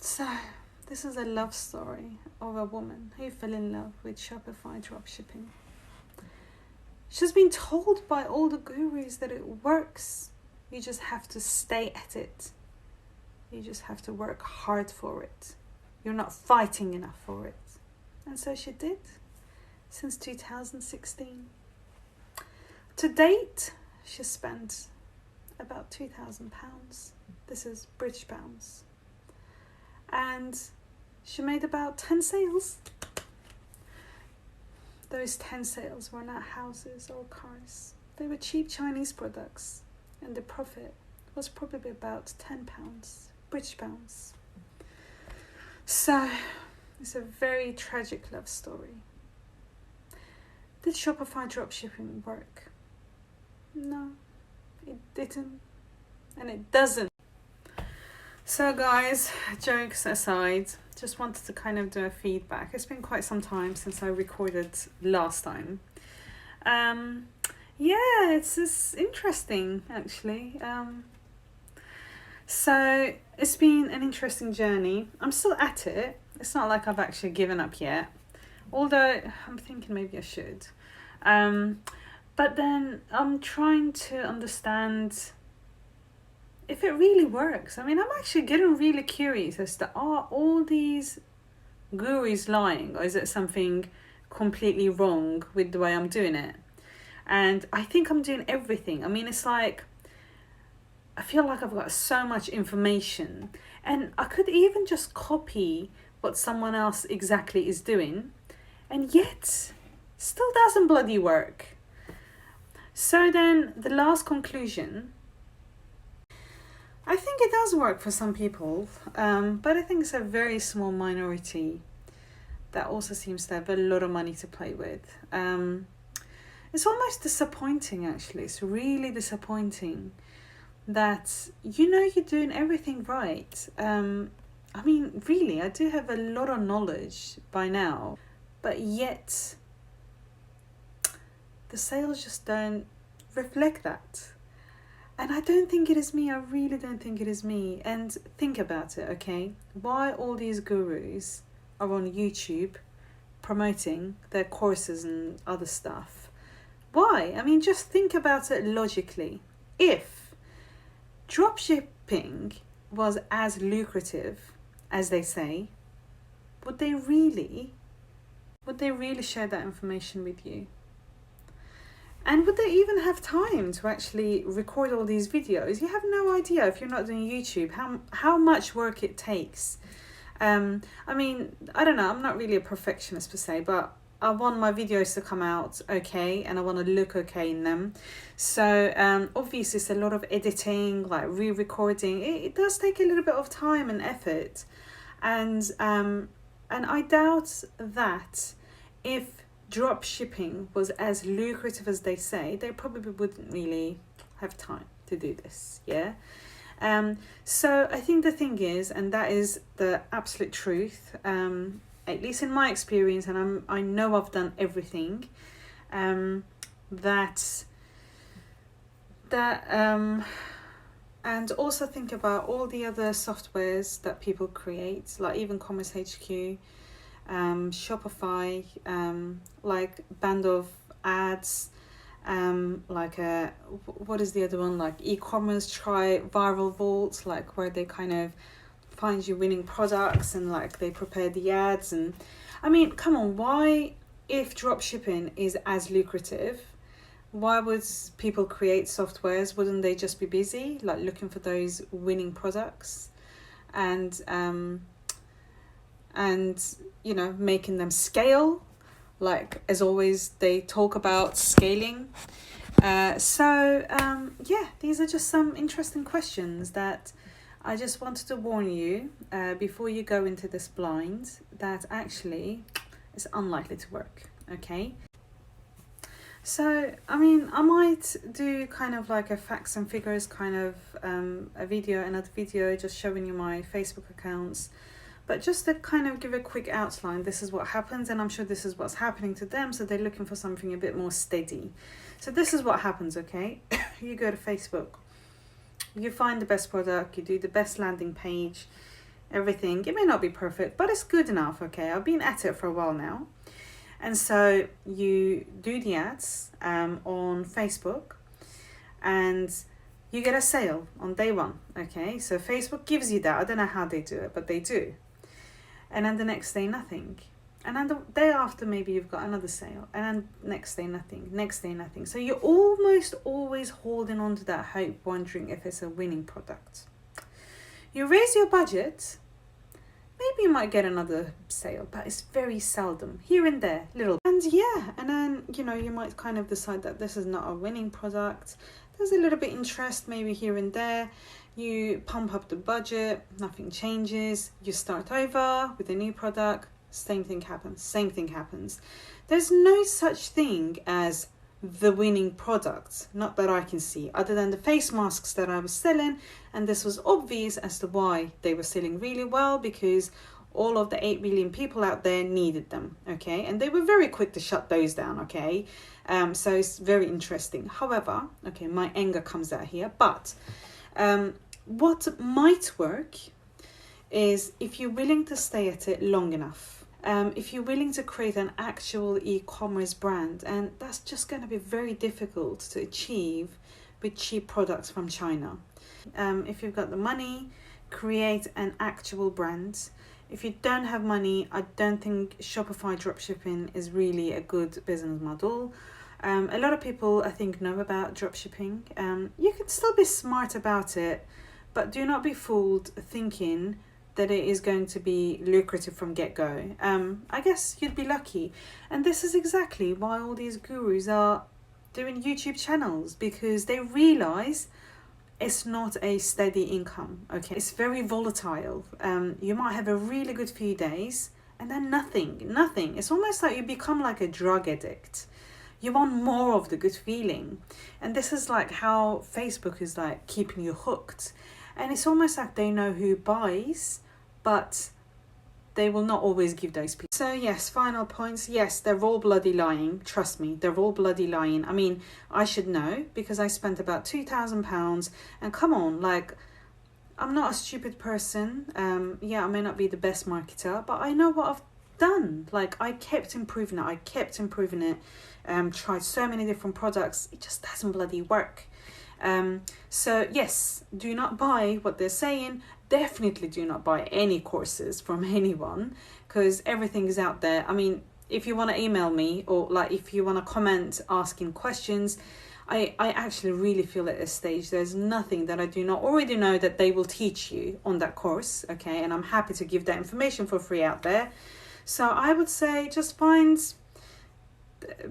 So, this is a love story of a woman who fell in love with Shopify dropshipping. She's been told by all the gurus that it works. You just have to stay at it. You just have to work hard for it. You're not fighting enough for it. And so she did, since 2016. To date, she spent about £2,000. This is British pounds. And she made about 10 sales. Those 10 sales were not houses or cars. They were cheap Chinese products. And the profit was probably about £10, British pounds. So, it's a very tragic love story. Did Shopify dropshipping work? No, it didn't. And it doesn't. So guys, jokes aside, just wanted to kind of do a feedback. It's been quite some time since I recorded last time. Yeah, it's interesting actually. So it's been an interesting journey. I'm still at it. It's not like I've actually given up yet. Although I'm thinking maybe I should. But then I'm trying to understand if it really works. I mean, I'm actually getting really curious as to, are all these gurus lying, or is it something completely wrong with the way I'm doing it? And I think I'm doing everything. I mean, it's like, I feel like I've got so much information, and I could even just copy what someone else exactly is doing, and yet still doesn't bloody work. So then the last conclusion, I think it does work for some people, but I think it's a very small minority that also seems to have a lot of money to play with. It's almost disappointing, actually. It's really disappointing that you're doing everything right. I mean, really, I do have a lot of knowledge by now, but yet the sales just don't reflect that. And I don't think it is me. I really don't think it is me. And think about it, okay? Why all these gurus are on YouTube promoting their courses and other stuff? Why? I mean, just think about it logically. If dropshipping was as lucrative as they say, would they really share that information with you? And would they even have time to actually record all these videos? You have no idea, if you're not doing YouTube, how much work it takes. I mean, I don't know, I'm not really a perfectionist per se, but I want my videos to come out okay, and I want to look okay in them. So obviously it's a lot of editing, like re-recording. It does take a little bit of time and effort. And I doubt that if drop shipping was as lucrative as they say, they probably wouldn't really have time to do this. So I think the thing is, and that is the absolute truth, at least in my experience, and I know I've done everything, that and also think about all the other softwares that people create, like even Commerce HQ, Shopify, like Band of Ads, like what is the other one, like e-commerce, try Viral Vault, like where they kind of find you winning products and like they prepare the ads. And I mean, come on, why, if dropshipping is as lucrative, why would people create softwares? Wouldn't they just be busy like looking for those winning products and making them scale? Like, as always, they talk about scaling. These are just some interesting questions that I just wanted to warn you before you go into this blind, that actually it's unlikely to work, okay? So, I mean, I might do kind of like a facts and figures kind of another video just showing you my Facebook accounts. But just to kind of give a quick outline, this is what happens, and I'm sure this is what's happening to them, so they're looking for something a bit more steady. So this is what happens, okay? You go to Facebook, you find the best product, you do the best landing page, everything. It may not be perfect, but it's good enough, okay? I've been at it for a while now. And so you do the ads on Facebook, and you get a sale on day one, okay? So Facebook gives you that. I don't know how they do it, but they do. And then the next day, nothing. And then the day after, maybe you've got another sale. And then next day, nothing. Next day, nothing. So you're almost always holding on to that hope, wondering if it's a winning product. You raise your budget, maybe you might get another sale, but it's very seldom. Here and there, little. And yeah, and then, you might kind of decide that this is not a winning product. There's a little bit interest maybe here and there. You pump up the budget, nothing changes. You start over with a new product, same thing happens. There's no such thing as the winning product, not that I can see, other than the face masks that I was selling, and this was obvious as to why they were selling really well, because all of the 8 billion people out there needed them, okay, and they were very quick to shut those down, okay. So it's very interesting. However, okay, my anger comes out here, but what might work is if you're willing to stay at it long enough. If you're willing to create an actual e-commerce brand, and that's just going to be very difficult to achieve with cheap products from China. If you've got the money, create an actual brand. If you don't have money, I don't think Shopify dropshipping is really a good business model. A lot of people, I think, know about dropshipping. You can still be smart about it, but do not be fooled thinking that it is going to be lucrative from get-go. I guess you'd be lucky. And this is exactly why all these gurus are doing YouTube channels, because they realize it's not a steady income, okay? It's very volatile. You might have a really good few days and then nothing. It's almost like you become like a drug addict. You want more of the good feeling. And this is like how Facebook is like keeping you hooked. And it's almost like they know who buys, but they will not always give those people. So yes, final points. Yes, they're all bloody lying. Trust me, they're all bloody lying. I mean, I should know because I spent about £2,000. And come on, like, I'm not a stupid person. Yeah, I may not be the best marketer, but I know what I've done. Like, I kept improving it. Tried so many different products. It just doesn't bloody work. So yes, do not buy what they're saying. Definitely do not buy any courses from anyone, because everything is out there. I mean, if you want to email me, or like if you want to comment asking questions, I actually really feel at this stage there's nothing that I do not already know that they will teach you on that course, okay? And I'm happy to give that information for free out there. So I would say just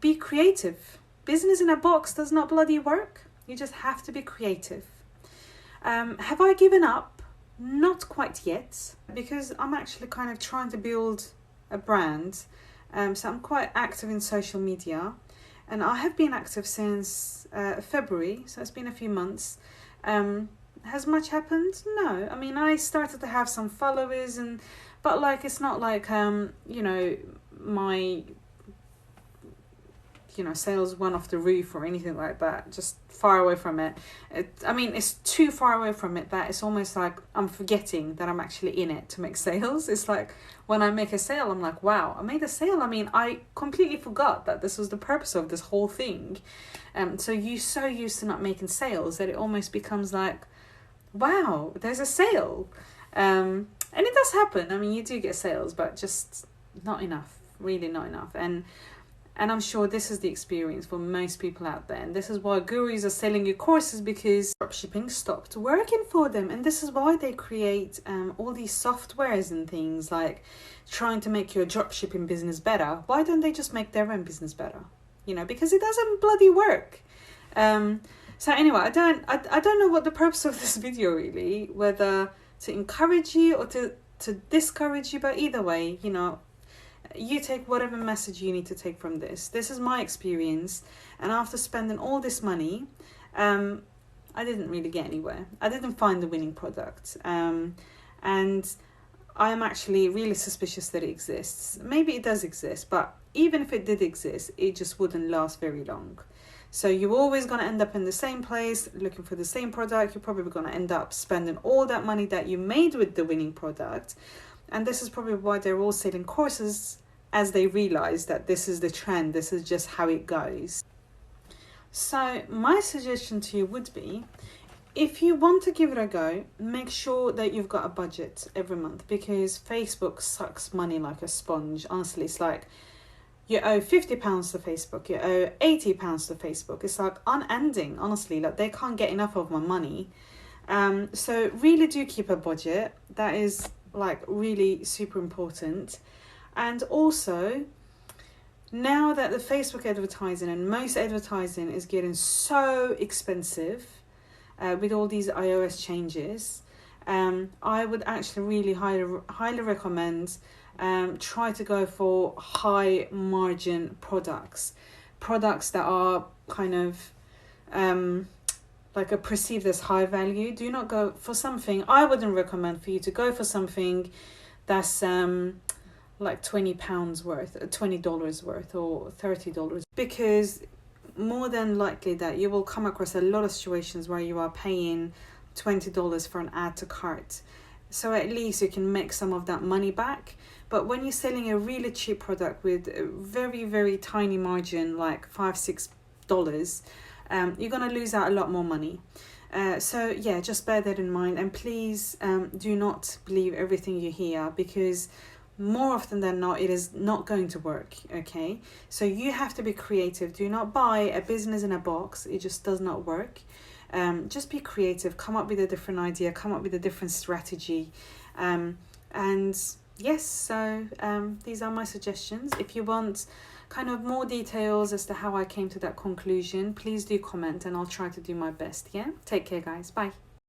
be creative. Business in a box does not bloody work. You just have to be creative. Have I given up? Not quite yet, because I'm actually kind of trying to build a brand. So I'm quite active in social media, and I have been active since February, so it's been a few months. Has much happened? No. I mean, I started to have some followers, but like it's not like my sales went off the roof or anything like that. Just far away from it. It's too far away from it that it's almost like I'm forgetting that I'm actually in it to make sales. It's like when I make a sale, I'm like, wow, I made a sale. I mean, I completely forgot that this was the purpose of this whole thing. So you're so used to not making sales that it almost becomes like, wow, there's a sale. And it does happen. I mean, you do get sales, but just not enough, really not enough. And I'm sure this is the experience for most people out there. And this is why gurus are selling you courses, because dropshipping stopped working for them. And this is why they create all these softwares and things like trying to make your dropshipping business better. Why don't they just make their own business better? Because it doesn't bloody work. So anyway, I don't know what the purpose of this video really, whether to encourage you or to discourage you, but either way, you take whatever message you need to take from this. This is my experience, and after spending all this money, I didn't really get anywhere. I didn't find the winning product, and I am actually really suspicious that it exists. Maybe it does exist, but even if it did exist, it just wouldn't last very long. So you're always going to end up in the same place looking for the same product. You're probably going to end up spending all that money that you made with the winning product. And this is probably why they're all selling courses, as they realize that this is the trend. This is just how it goes. So my suggestion to you would be, if you want to give it a go, make sure that you've got a budget every month, because Facebook sucks money like a sponge. Honestly, it's like you owe £50 to Facebook, you owe £80 to Facebook. It's like unending, honestly. Like, they can't get enough of my money. So really do keep a budget. That is like really super important. And also, now that the Facebook advertising and most advertising is getting so expensive, with all these iOS changes, I would actually really highly recommend try to go for high margin products that are kind of like a perceived as high value. Do not go for something. I wouldn't recommend for you to go for something that's like £20 worth, $20 worth, or $30, because more than likely that you will come across a lot of situations where you are paying $20 for an add to cart. So at least you can make some of that money back. But when you're selling a really cheap product with a very, very tiny margin, like $5-6, you're going to lose out a lot more money. So yeah, just bear that in mind. And please do not believe everything you hear, because more often than not, it is not going to work, okay? So you have to be creative. Do not buy a business in a box. It just does not work. Just be creative. Come up with a different idea. Come up with a different strategy. And yes, so these are my suggestions. If you want kind of more details as to how I came to that conclusion, please do comment and I'll try to do my best, yeah? Take care, guys. Bye.